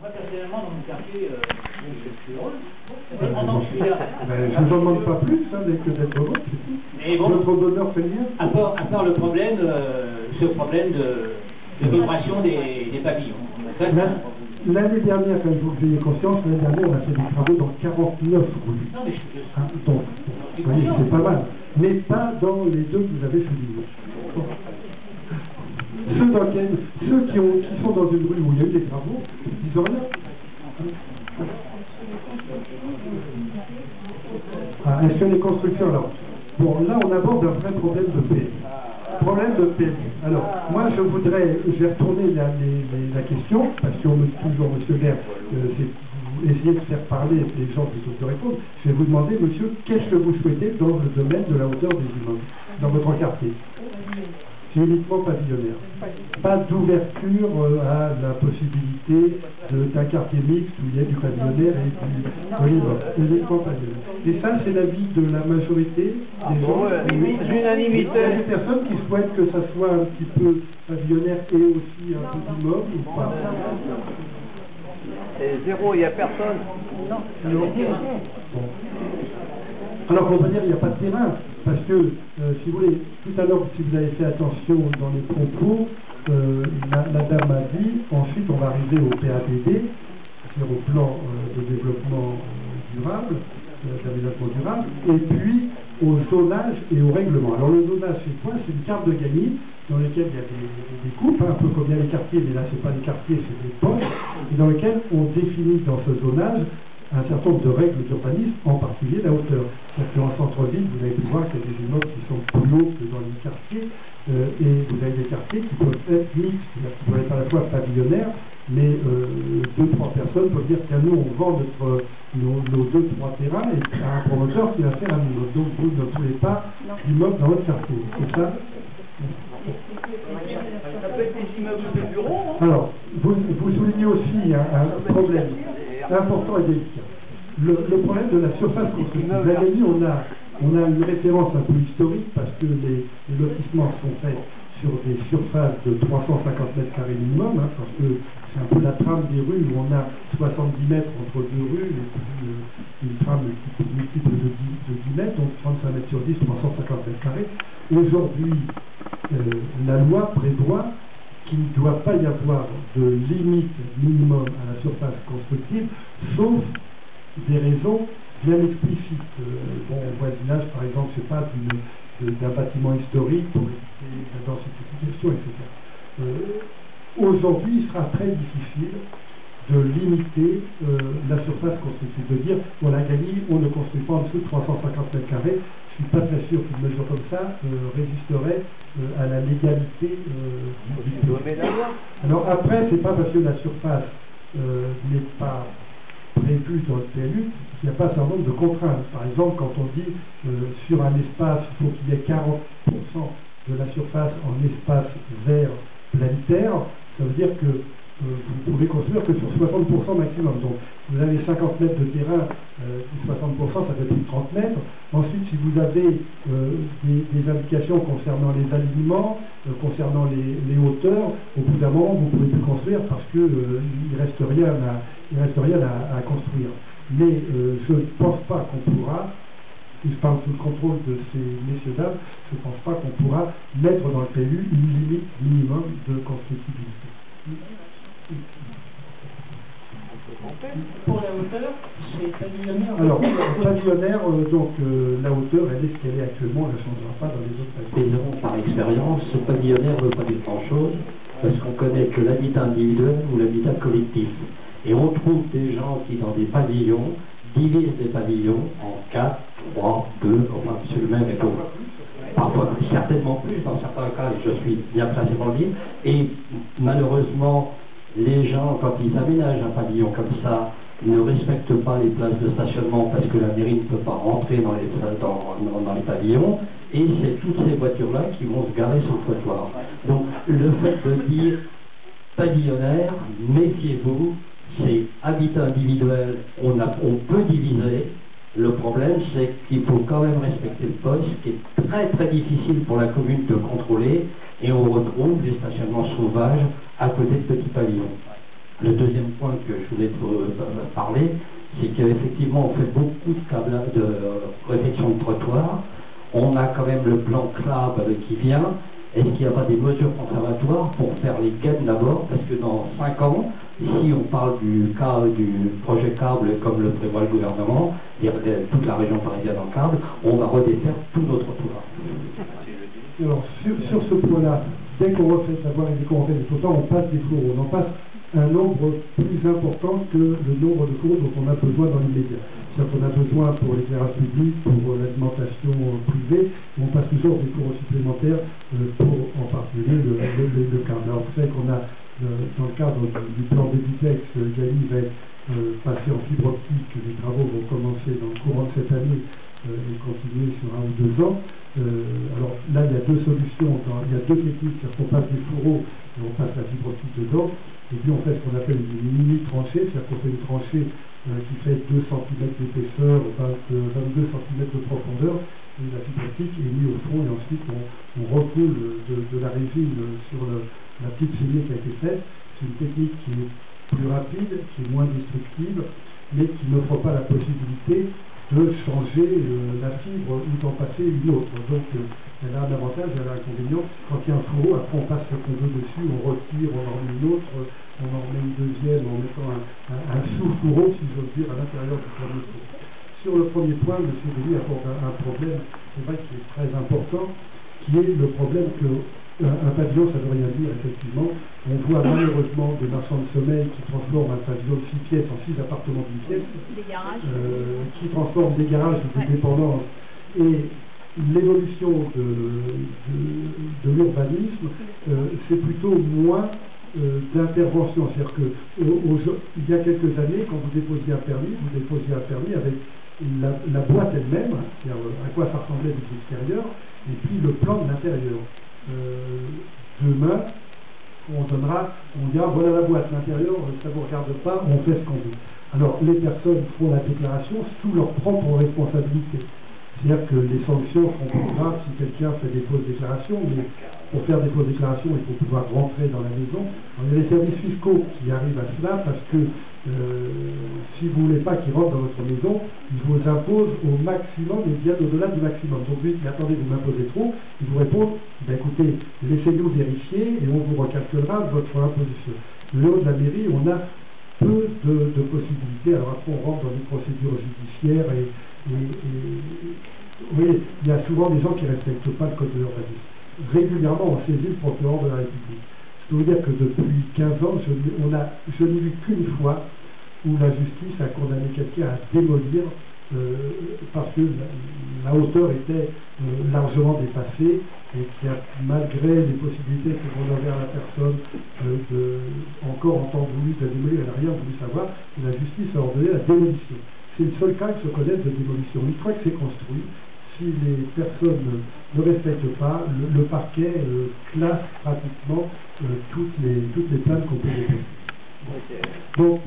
Moi, personnellement, dans mon quartier, je suis heureux. Pendant que je suis là. Je ne vous en demande pas plus que d'être heureux. Mais bon, notre bonheur fait le mien. à part le problème, ce problème de vibration des pavillons. L'année dernière, quand il faut que vous ayez conscience, l'année dernière, on a fait des travaux dans 49 rues. Non, mais je Donc, vous voyez, c'est pas mal. Mais pas dans les deux que vous avez soulignés. Ceux qui sont dans une rue où il y a eu des travaux, ils disent rien. Est-ce que les constructions, alors, bon, là, on aborde un vrai problème de paix. Problème de paix. Alors, moi, je vais retourner la question, parce qu'on me dit toujours, monsieur le maire, essayez de faire parler les gens plutôt que de répondre. Je vais vous demander, monsieur, qu'est-ce que vous souhaitez dans le domaine de la hauteur des immeubles, dans votre quartier? C'est uniquement pavillonnaire. Pas d'ouverture à la possibilité d'un quartier mixte où il y a du pavillonnaire et du immeuble. Uniquement pavillonnaire. Et ça, c'est l'avis de la majorité des gens. L'unanimité. Il y a des personnes qui souhaitent que ça soit un petit peu pavillonnaire et aussi un peu d'immeuble ou pas. Et zéro, il n'y a personne. Non. Bon. Alors qu'on peut dire qu'il n'y a pas de terrain, parce que, si vous voulez, tout à l'heure, si vous avez fait attention dans les propos, la dame a dit, ensuite on va arriver au PADD, c'est-à-dire au plan de développement durable, d'aménagement durable, et puis au zonage et au règlement. Alors le zonage, c'est quoi? C'est une carte de Gagny dans laquelle il y a des coupes, un peu comme il y a les quartiers, mais là c'est pas des quartiers, c'est des poches, et dans lesquelles on définit dans ce zonage un certain nombre de règles d'urbanisme, en particulier la hauteur. C'est-à-dire qu'en centre-ville, vous avez pu voir qu'il y a des immeubles qui sont plus hauts que dans les quartiers, et vous avez des quartiers qui peuvent être mixtes, c'est-à-dire qui peuvent être à la fois pavillonnaires, mais 2-3 personnes peuvent dire que nous, on vend nos 2-3 terrains et à un promoteur qui va faire un immeuble. Donc vous ne voulez pas d'immeuble dans votre quartier. C'est ça? Ça peut être des immeubles de bureaux. Alors, vous soulignez aussi un problème important et délicat. Le problème de la surface constructive. Vous avez dit, on a une référence un peu historique parce que les lotissements sont faits sur des surfaces de 350 mètres carrés minimum, parce que c'est un peu la trame des rues où on a 70 mètres entre deux rues, et puis une trame multiple de 10 mètres, donc 35 mètres sur 10, 350 mètres carrés. Aujourd'hui, la loi prévoit qu'il ne doit pas y avoir de limite minimum à la surface constructive, sauf des raisons bien explicites. Bon, voisinage, par exemple, c'est pas d'un bâtiment historique pour éviter la densification, etc. Aujourd'hui, il sera très difficile de limiter la surface constructive, de dire, on a gagné, on ne construit pas en dessous de 350 mètres carrés. Je ne suis pas très sûr qu'une mesure comme ça résisterait à la légalité du Alors après, c'est pas parce que la surface n'est pas prévue dans le PLU qu'il n'y a pas un certain nombre de contraintes. Par exemple, quand on dit sur un espace, il faut qu'il y ait 40% de la surface en espace vert planétaire, ça veut dire que vous pouvez construire que sur 60% maximum. Donc, vous avez 50 mètres de terrain, 60%, ça fait plus de 30 mètres. Ensuite, si vous avez des indications concernant les alignements, concernant les hauteurs, au bout d'un moment, vous ne pouvez plus construire parce qu'il ne reste rien à construire. Mais je ne pense pas qu'on pourra, si je parle sous le contrôle de ces messieurs-dames, je ne pense pas qu'on pourra mettre dans le PLU une limite minimum de constructibilité. Pour la hauteur, c'est pavillonnaire. Alors, pavillonnaire, donc la hauteur, elle est ce qu'elle est actuellement, elle ne changera pas dans les autres pavillons. Et par expérience, ce pavillonnaire ne veut pas dire grand-chose, parce qu'on connaît que l'habitat individuel ou l'habitat collectif. Et on trouve des gens qui, dans des pavillons, divisent des pavillons en 4, 3, 2, enfin, c'est le même étau. Parfois, certainement plus, dans certains cas, je suis bien placé pour le dire, et malheureusement, les gens, quand ils aménagent un pavillon comme ça, ne respectent pas les places de stationnement parce que la mairie ne peut pas rentrer dans les pavillons, et c'est toutes ces voitures-là qui vont se garer sur le trottoir. Donc, le fait de dire pavillonnaire, méfiez-vous, c'est habitat individuel, on peut diviser. Le problème, c'est qu'il faut quand même respecter le poste, qui est très très difficile pour la commune de contrôler, et on retrouve des stationnements sauvages à côté de petits pavillons. Le deuxième point que je voulais parler, c'est qu'effectivement, on fait beaucoup de câblage, de réfection de trottoirs. On a quand même le plan CLAB qui vient. Est-ce qu'il n'y a pas des mesures conservatoires pour faire les gaines d'abord? Parce que dans 5 ans, si on parle du projet câble comme le prévoit le gouvernement, et toute la région parisienne en câble, on va redéfaire tous nos trottoirs. Alors, sur ce point-là, dès qu'on refait savoir et dès qu'on refait des trottoirs, on passe des fourreaux. On en passe un nombre plus important que le nombre de fourreaux dont on a besoin dans l'immédiat. C'est-à-dire qu'on a besoin pour l'éclairage public, pour l'alimentation privée, on passe toujours des fourreaux supplémentaires pour en particulier le câble. Alors vous savez qu'on a, dans le cadre du plan Débitex, Gali va être passé en fibre optique, les travaux vont commencer dans le courant de cette année et continuer sur 1 ou 2 ans. Alors là, il y a deux solutions, il y a deux techniques, c'est-à-dire qu'on passe des fourreaux et on passe la fibre optique dedans, et puis on fait ce qu'on appelle une mini-tranchée, c'est-à-dire qu'on fait une tranchée qui fait 2 cm d'épaisseur, 22 cm de profondeur, et la fibre optique est mise au fond, et ensuite on recoule de la résine sur la petite saignée qui a été faite. C'est une technique qui est plus rapide, qui est moins destructive, mais qui n'offre pas la possibilité de changer la fibre ou d'en passer une autre. Donc elle a un avantage, elle a un inconvénient. Quand il y a un fourreau, après on passe ce qu'on veut dessus, on retire, on en remet une autre, on en remet une deuxième en mettant un sous-fourreau, si j'ose dire, à l'intérieur du premier fourreau. Sur le premier point, M. Denis apporte un problème, c'est vrai, qui est très important, qui est le problème que un pavillon, ça ne veut rien dire, effectivement. On voit malheureusement des marchands de sommeil qui transforment un pavillon de 6 pièces en 6 appartements d'une pièce. Des garages. Qui transforment des garages de dépendance. Et l'évolution de l'urbanisme, c'est plutôt moins d'intervention. C'est-à-dire qu'il y a quelques années, quand vous déposiez un permis avec la boîte elle-même, c'est-à-dire à quoi ça ressemblait de l'extérieur, et puis le plan de l'intérieur. Demain, on dira voilà la boîte, l'intérieur, ça ne vous regarde pas, on fait ce qu'on veut. Alors les personnes font la déclaration sous leur propre responsabilité. C'est-à-dire que les sanctions seront plus graves si quelqu'un fait des fausses déclarations, mais pour faire des fausses déclarations, il faut pouvoir rentrer dans la maison. Alors, il y a les services fiscaux qui arrivent à cela parce que si vous ne voulez pas qu'ils rentrent dans votre maison, ils vous imposent au maximum et bien au-delà du maximum. Donc lui, attendez, vous m'imposez trop, ils vous répondent, écoutez, laissez-nous vérifier et on vous recalculera votre imposition. Le haut de la mairie, on a peu de possibilités. Alors après, on rentre dans des procédures judiciaires et oui, il y a souvent des gens qui ne respectent pas le code de l'urbanisme. Régulièrement, on saisit le procureur de la République. Je peux vous dire que depuis 15 ans, je n'ai vu qu'une fois où la justice a condamné quelqu'un à démolir parce que la hauteur était largement dépassée et qu'il y a, malgré les possibilités que l'on avait à la personne encore en temps voulu de démolir, elle n'a rien voulu savoir, et la justice a ordonné la démolition. C'est le seul cas que je connaisse de démolition. Une fois que c'est construit, si les personnes ne respectent pas, le parquet classe pratiquement toutes les plaintes qu'on peut déposer. Donc,